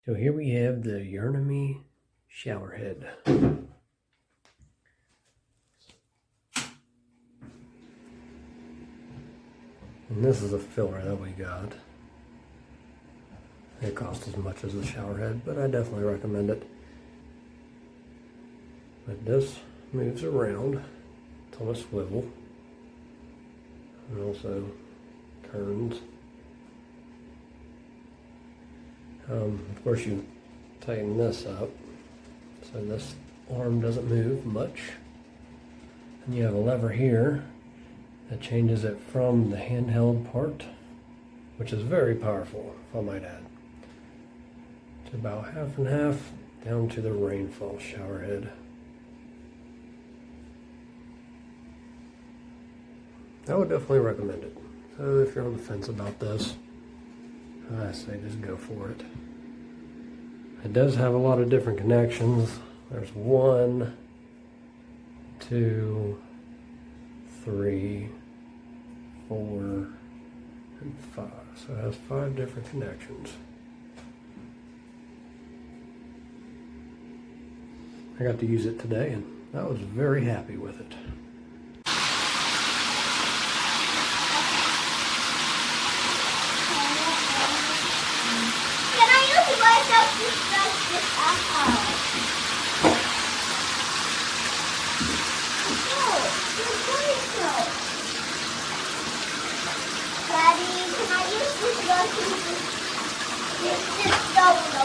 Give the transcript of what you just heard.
So here we have the Yurnomy shower head. And this is a filler that we got. It costs as much as the shower head, but I definitely recommend it. But this moves around. It's on a swivel. And also turns. Of course, you tighten this up so this arm doesn't move much. And you have a lever here that changes it from the handheld part, which is very powerful, if I might add, to about half and half down to the rainfall shower head. I would definitely recommend it. So if you're on the fence about this, I say just go for it. It does have a lot of different connections. There's 1, 2, 3, 4, and 5. So it has 5 different connections. I got to use it today and I was very happy with it. Daddy, can I use this brush? It's just double